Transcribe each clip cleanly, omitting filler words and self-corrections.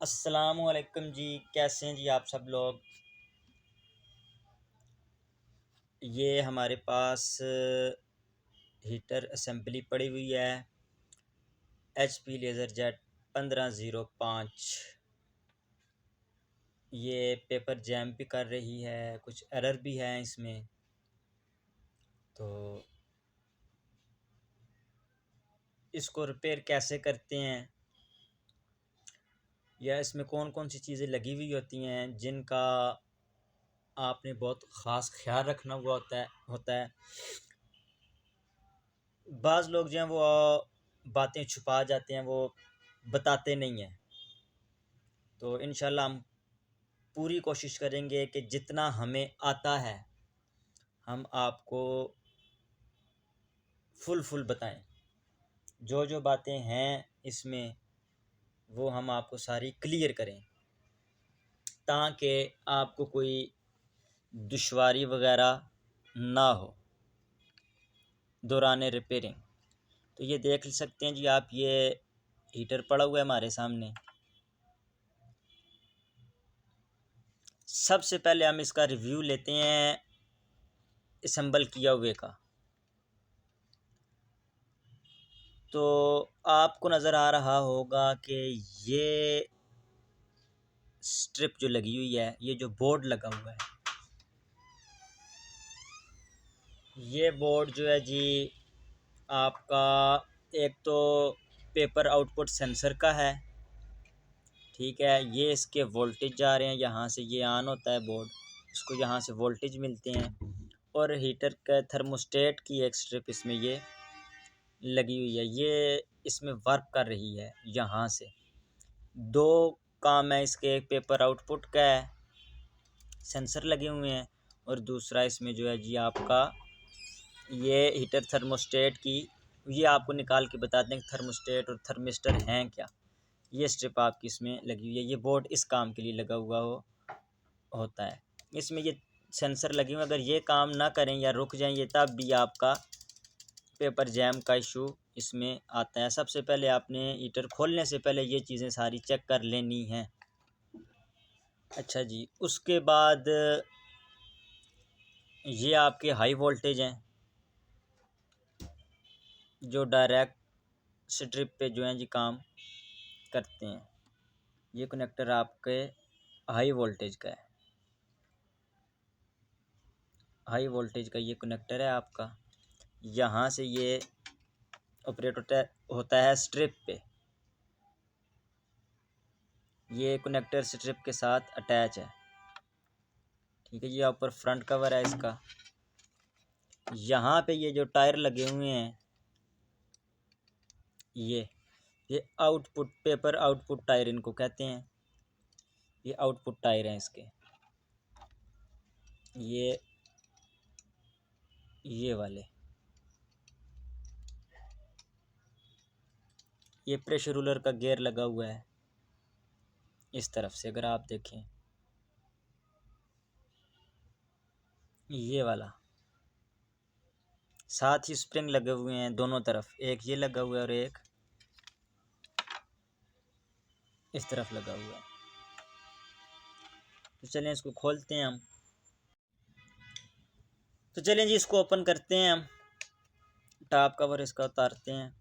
अस्सलामुअलैकुम जी। कैसे हैं जी आप सब लोग। ये हमारे पास हीटर असेंबली पड़ी हुई है HP लेज़र जेट 1505। ये पेपर जैम भी कर रही है, कुछ एरर भी है इसमें। तो इसको रिपेयर कैसे करते हैं या इसमें कौन कौन सी चीज़ें लगी हुई होती हैं जिनका आपने बहुत ख़ास ख्याल रखना हुआ होता है। बाज़ लोग जो हैं वो बातें छुपा जाते हैं, वो बताते नहीं हैं। तो इंशाल्लाह हम पूरी कोशिश करेंगे कि जितना हमें आता है हम आपको फुल बताएं। जो जो बातें हैं इसमें वो हम आपको सारी क्लियर करें ताकि आपको कोई दुश्वारी वगैरह ना हो दौरान रिपेयरिंग। तो ये देख सकते हैं जी आप, ये हीटर पड़ा हुआ है हमारे सामने। सबसे पहले हम इसका रिव्यू लेते हैं असेंबल किया हुए का। तो आपको नज़र आ रहा होगा कि ये स्ट्रिप जो लगी हुई है, ये जो बोर्ड लगा हुआ है, ये बोर्ड जो है जी आपका एक तो पेपर आउटपुट सेंसर का है। ठीक है, ये इसके वोल्टेज जा रहे हैं, यहाँ से ये ऑन होता है बोर्ड, इसको यहाँ से वोल्टेज मिलते हैं। और हीटर का थर्मोस्टेट की एक स्ट्रिप इसमें ये लगी हुई है, ये इसमें वर्क कर रही है। यहाँ से दो काम है इसके, एक पेपर आउटपुट का है, सेंसर लगे हुए हैं, और दूसरा इसमें जो है जी आपका ये हीटर थर्मोस्टेट की, ये आपको निकाल के बताते हैं कि थर्मोस्टेट और थर्मिस्टर हैं क्या। ये स्ट्रिप आपकी इसमें लगी हुई है, ये बोर्ड इस काम के लिए लगा हुआ होता है। इसमें ये सेंसर लगे हुए, अगर ये काम ना करें या रुक जाएं ये, तब भी आपका पेपर जैम का इशू इसमें आता है। सबसे पहले आपने हीटर खोलने से पहले ये चीज़ें सारी चेक कर लेनी हैं। अच्छा जी, उसके बाद ये आपके हाई वोल्टेज हैं जो डायरेक्ट स्ट्रिप पे जो हैं जी काम करते हैं। ये कनेक्टर आपके हाई वोल्टेज का है, हाई वोल्टेज का ये कनेक्टर है आपका। यहाँ से ये ऑपरेट होता है स्ट्रिप पे, ये कनेक्टर स्ट्रिप के साथ अटैच है। ठीक है, ये ऊपर फ्रंट कवर है इसका। यहाँ पे ये जो टायर लगे हुए हैं, ये आउटपुट पेपर आउटपुट टायर इनको कहते हैं। ये आउटपुट टायर हैं इसके, ये वाले। ये प्रेशर रूलर का गियर लगा हुआ है इस तरफ से, अगर आप देखें ये वाला। साथ ही स्प्रिंग लगे हुए हैं दोनों तरफ, एक ये लगा हुआ है और एक इस तरफ लगा हुआ है। तो चलें इसको खोलते हैं हम। तो चलें जी इसको ओपन करते हैं हम, टॉप कवर इसका उतारते हैं।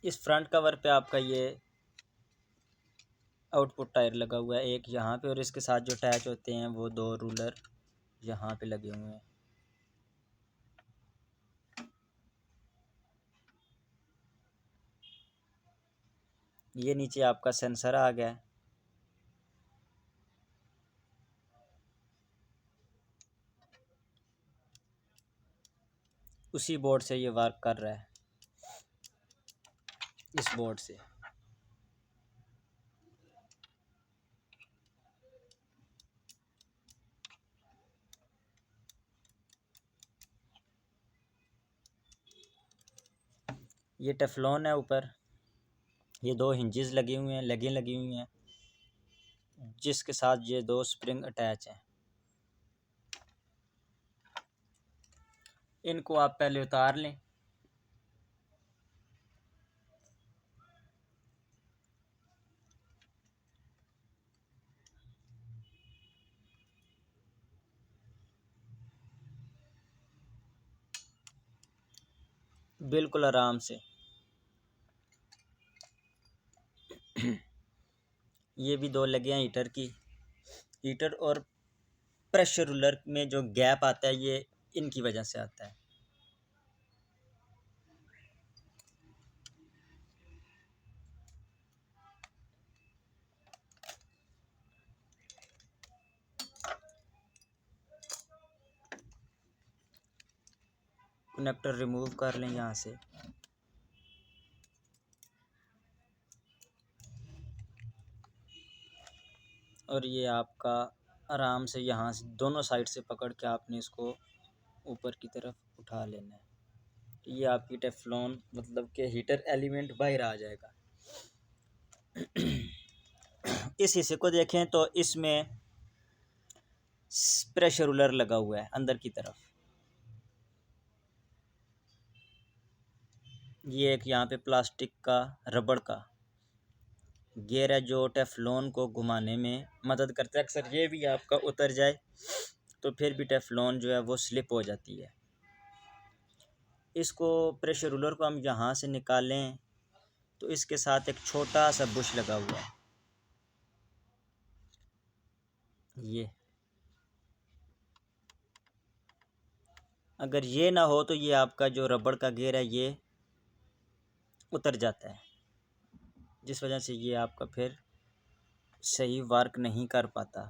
इस फ्रंट कवर पे आपका ये आउटपुट टायर लगा हुआ है, एक यहाँ पे, और इसके साथ जो अटैच होते हैं वो दो रूलर यहाँ पे लगे हुए हैं। ये नीचे आपका सेंसर आ गया है। उसी बोर्ड से ये वर्क कर रहा है। इस बोर्ड से। ये टेफ्लॉन है ऊपर, ये दो हिंजेस लगे हुए हैं, लगी हुई हैं, जिसके साथ ये दो स्प्रिंग अटैच हैं। इनको आप पहले उतार लें। बिल्कुल आराम से। ये भी दो लगे हैं हीटर की। हीटर और प्रेशर रूलर में जो गैप आता है ये इनकी वजह से आता है। कनेक्टर रिमूव कर लें यहाँ से। और ये आपका आराम से यहाँ से दोनों साइड से पकड़ के आपने इसको ऊपर की तरफ उठा लेना है। तो ये आपकी टेफ्लॉन मतलब कि हीटर एलिमेंट बाहर आ जाएगा। इस हिस्से को देखें तो इसमें प्रेशर रूलर लगा हुआ है अंदर की तरफ। ये एक यहाँ पे प्लास्टिक का रबड़ का गियर है जो टेफ्लॉन को घुमाने में मदद करता है। अक्सर ये भी आपका उतर जाए तो फिर भी टेफ्लॉन जो है वो स्लिप हो जाती है। इसको प्रेशर रूलर को हम यहाँ से निकालें तो इसके साथ एक छोटा सा बुश लगा हुआ है। ये अगर ये ना हो तो ये आपका जो रबड़ का गियर है ये उतर जाता है, जिस वजह से ये आपका फिर सही वर्क नहीं कर पाता।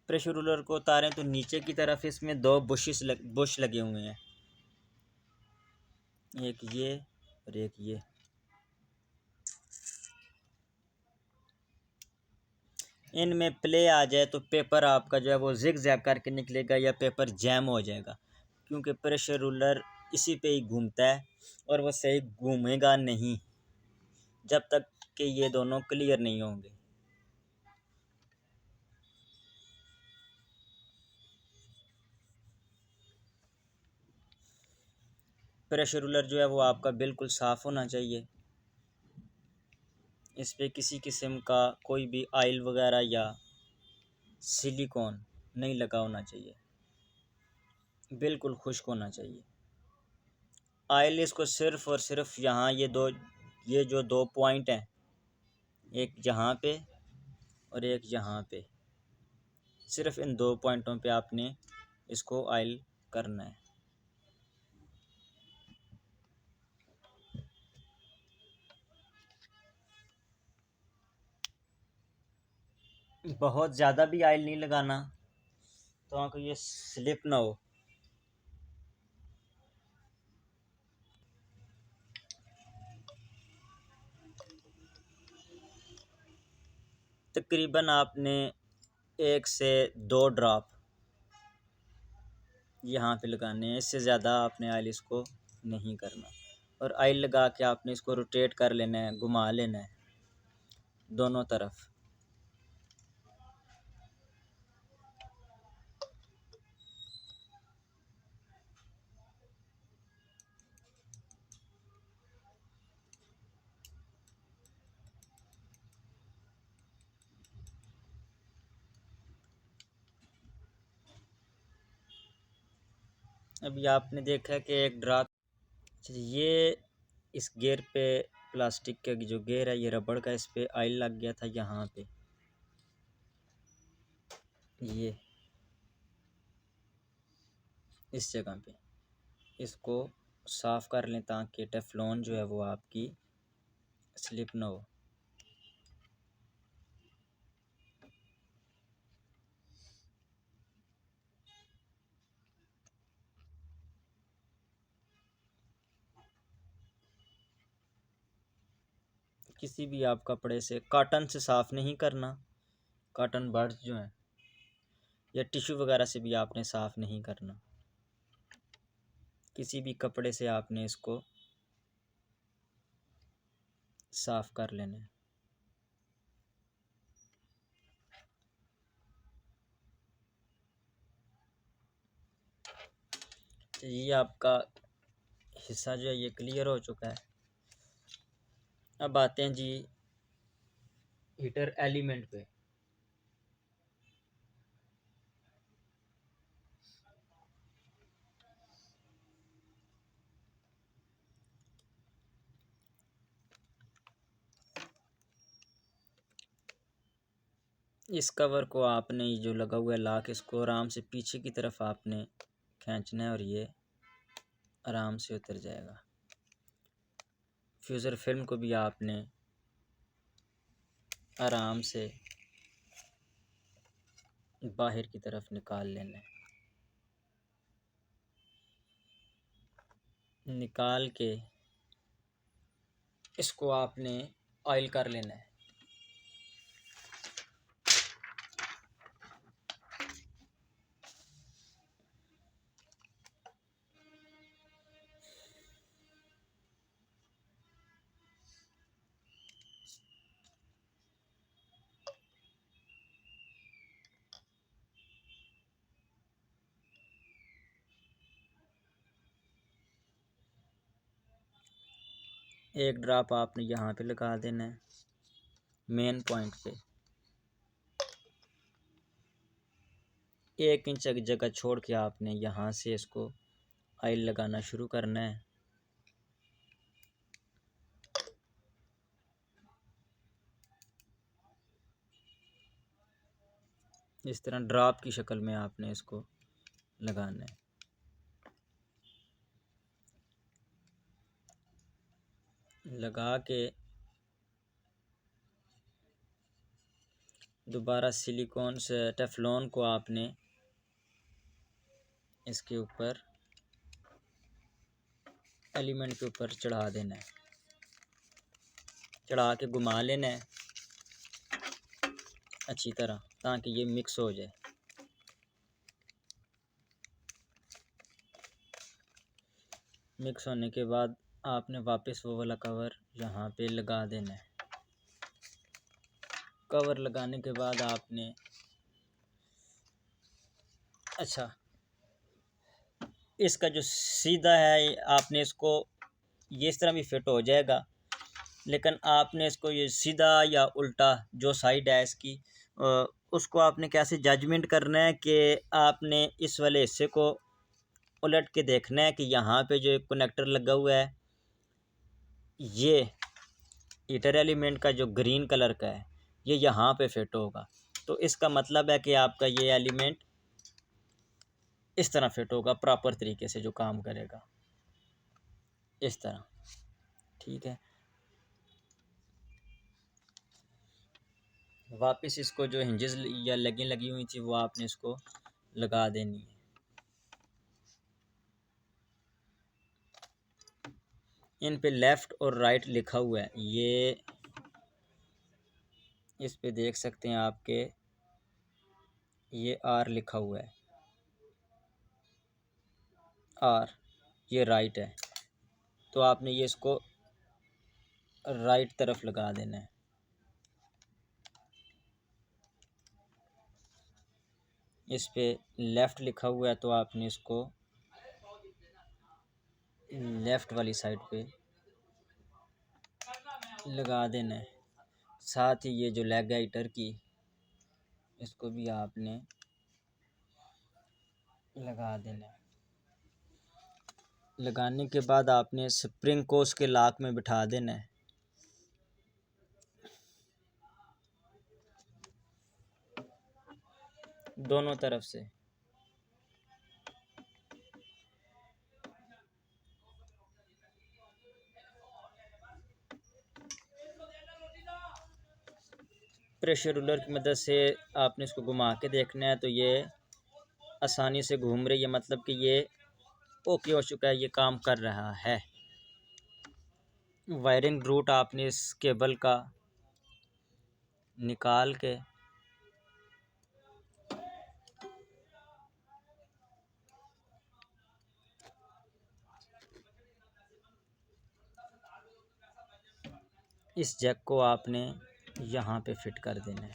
प्रेशर रूलर को उतारें तो नीचे की तरफ इसमें दो बुश लगे हुए हैं, एक ये और एक ये। इनमें प्ले आ जाए तो पेपर आपका जो है वो जिग जैग करके निकलेगा या पेपर जैम हो जाएगा, क्योंकि प्रेशर रूलर इसी पे ही घूमता है और वो सही घूमेगा नहीं जब तक कि ये दोनों क्लियर नहीं होंगे। प्रेशर रूलर जो है वो आपका बिल्कुल साफ़ होना चाहिए। इस पर किसी किस्म का कोई भी आयल वगैरह या सिलिकॉन नहीं लगा होना चाहिए, बिल्कुल खुश्क होना चाहिए। आयल इसको सिर्फ़ और सिर्फ यहाँ ये जो दो पॉइंट हैं, एक यहाँ पे और एक यहाँ पे, सिर्फ इन दो पॉइंटों पे आपने इसको आयल करना है। बहुत ज़्यादा भी आयल नहीं लगाना तो आपको ये स्लिप ना हो। तकरीबन आपने 1 से 2 ड्रॉप यहाँ पे लगाने हैं, इससे ज़्यादा आपने आयल इसको नहीं करना। और आयल लगा के आपने इसको रोटेट कर लेना है, घुमा लेना है दोनों तरफ। अभी आपने देखा है कि एक ड्रॉप, ये इस गियर पे प्लास्टिक का जो गियर है ये रबड़ का, इस पे आयल लग गया था यहाँ पे। ये इस जगह पे इसको साफ़ कर लें ताकि टेफ्लॉन जो है वो आपकी स्लिप ना हो। किसी भी आप कपड़े से, कॉटन से साफ़ नहीं करना, कॉटन बड्स जो हैं, या टिश्यू वगैरह से भी आपने साफ़ नहीं करना। किसी भी कपड़े से आपने इसको साफ़ कर लेना है। तो ये आपका हिस्सा जो है ये क्लियर हो चुका है। अब आते हैं जी हीटर एलिमेंट पे। इस कवर को आपने ये जो लगा हुआ है लॉक, इसको आराम से पीछे की तरफ आपने खींचना है और ये आराम से उतर जाएगा। फ्यूज़र फिल्म को भी आपने आराम से बाहर की तरफ निकाल लेना है। निकाल के इसको आपने ऑयल कर लेना है। एक ड्रॉप आपने यहाँ पे लगा देना है मेन पॉइंट पे। 1 इंच की जगह छोड़ के आपने यहाँ से इसको ऑयल लगाना शुरू करना है। इस तरह ड्रॉप की शक्ल में आपने इसको लगाना है। लगा के दोबारा सिलिकॉन से टेफ्लॉन को आपने इसके ऊपर एलिमेंट के ऊपर चढ़ा देना है। चढ़ा के घुमा लेना है अच्छी तरह ताकि ये मिक्स हो जाए। मिक्स होने के बाद आपने वापस वो वाला कवर यहाँ पे लगा देना है। कवर लगाने के बाद आपने अच्छा इसका जो सीधा है आपने इसको ये इस तरह भी फिट हो जाएगा, लेकिन आपने इसको ये सीधा या उल्टा जो साइड है इसकी उसको आपने कैसे जजमेंट करना है कि आपने इस वाले हिस्से को उलट के देखना है कि यहाँ पे जो एक कनेक्टर लगा हुआ है ये हीटर एलिमेंट का जो ग्रीन कलर का है ये यहाँ पे फिट होगा। तो इसका मतलब है कि आपका ये एलिमेंट इस तरह फिट होगा, प्रॉपर तरीके से जो काम करेगा इस तरह। ठीक है, वापस इसको जो हिंजेस या लगी लगी हुई थी वो आपने इसको लगा देनी है। इन पे लेफ़्ट और राइट लिखा हुआ है, ये इस पे देख सकते हैं आपके ये आर लिखा हुआ है, आर ये राइट है। तो आपने ये इसको राइट तरफ लगा देना है। इस पे लेफ़्ट लिखा हुआ है तो आपने इसको लेफ़्ट वाली साइड पे लगा देना है। साथ ही ये जो लेग है हीटर की इसको भी आपने लगा देना है। लगाने के बाद आपने स्प्रिंग को उसके लॉक में बिठा देना है। दोनों तरफ से प्रेशर रूलर की मदद से आपने इसको घुमा के देखना है। तो ये आसानी से घूम रही है, मतलब कि ये ओके हो चुका है, ये काम कर रहा है। वायरिंग रूट आपने इस केबल का निकाल के इस जैक को आपने यहाँ पे फिट कर देना है।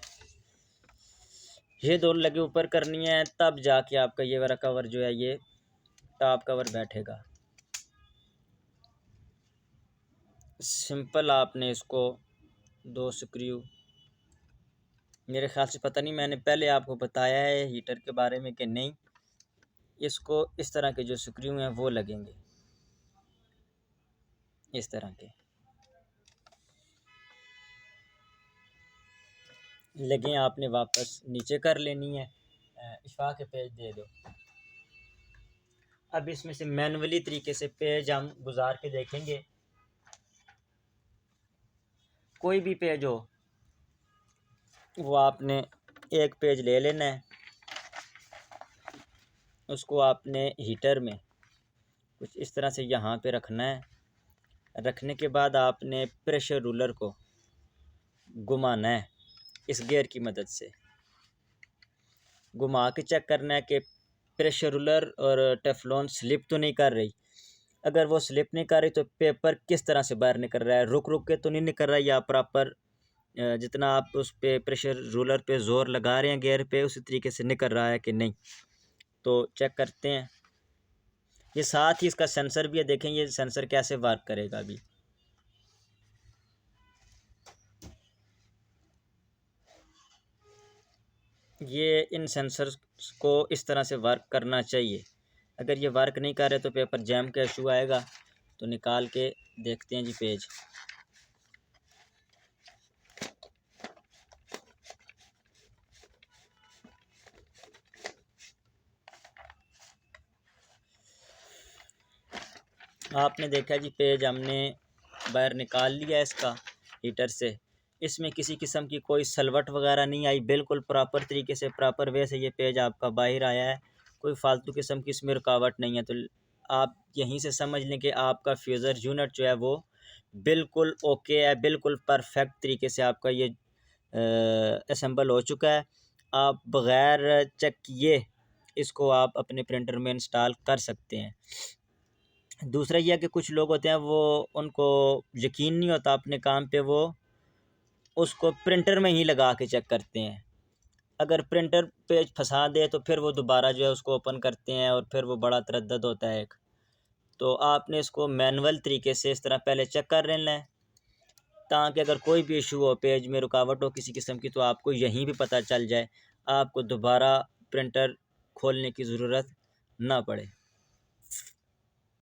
ये दोनों लगे ऊपर करनी है, तब जाके आपका ये वाला कवर जो है ये टॉप कवर बैठेगा। सिंपल आपने इसको 2 स्क्रू, मेरे ख्याल से पता नहीं मैंने पहले आपको बताया है हीटर के बारे में कि नहीं, इसको इस तरह के जो स्क्रू हैं वो लगेंगे, इस तरह के लगे आपने वापस नीचे कर लेनी है। इशफाक के पेज दे दो। अब इसमें से मैनुअली तरीके से पेज हम गुजार के देखेंगे। कोई भी पेज हो वो आपने एक पेज ले लेना है, उसको आपने हीटर में कुछ इस तरह से यहाँ पे रखना है। रखने के बाद आपने प्रेशर रूलर को घुमाना है, इस गियर की मदद से घुमा के चेक करना है कि प्रेशर रूलर और टेफलॉन स्लिप तो नहीं कर रही। अगर वो स्लिप नहीं कर रही तो पेपर किस तरह से बाहर निकल रहा है, रुक रुक के तो नहीं निकल रहा है, या प्रॉपर जितना आप उस पे प्रेशर रूलर पे ज़ोर लगा रहे हैं गियर पे उसी तरीके से निकल रहा है कि नहीं, तो चेक करते हैं। ये साथ ही इसका सेंसर भी है, देखें ये सेंसर कैसे वर्क करेगा। अभी ये इन सेंसर्स को इस तरह से वर्क करना चाहिए। अगर ये वर्क नहीं कर रहे तो पेपर जैम का इशू आएगा। तो निकाल के देखते हैं जी पेज। आपने देखा जी पेज हमने बाहर निकाल लिया इसका हीटर से। इसमें किसी किस्म की कोई सलवट वगैरह नहीं आई, बिल्कुल प्रॉपर तरीके से प्रॉपर वे से ये पेज आपका बाहर आया है। कोई फालतू किस्म की इसमें रुकावट नहीं है। तो आप यहीं से समझ लें कि आपका फ्यूज़र यूनिट जो है वो बिल्कुल ओके है, बिल्कुल परफेक्ट तरीके से आपका ये असेंबल हो चुका है। आप बग़ैर चेक किए इसको आप अपने प्रिंटर में इंस्टॉल कर सकते हैं। दूसरा यह कि कुछ लोग होते हैं वो उनको यकीन नहीं होता अपने काम पे, वो उसको प्रिंटर में ही लगा के चेक करते हैं। अगर प्रिंटर पेज फंसा दे तो फिर वो दोबारा जो है उसको ओपन करते हैं और फिर वो बड़ा तरद्दद होता है एक। तो आपने इसको मैनुअल तरीके से इस तरह पहले चेक कर लेना है, ताकि अगर कोई भी इशू हो, पेज में रुकावट हो किसी किस्म की, तो आपको यहीं भी पता चल जाए, आपको दोबारा प्रिंटर खोलने की ज़रूरत ना पड़े।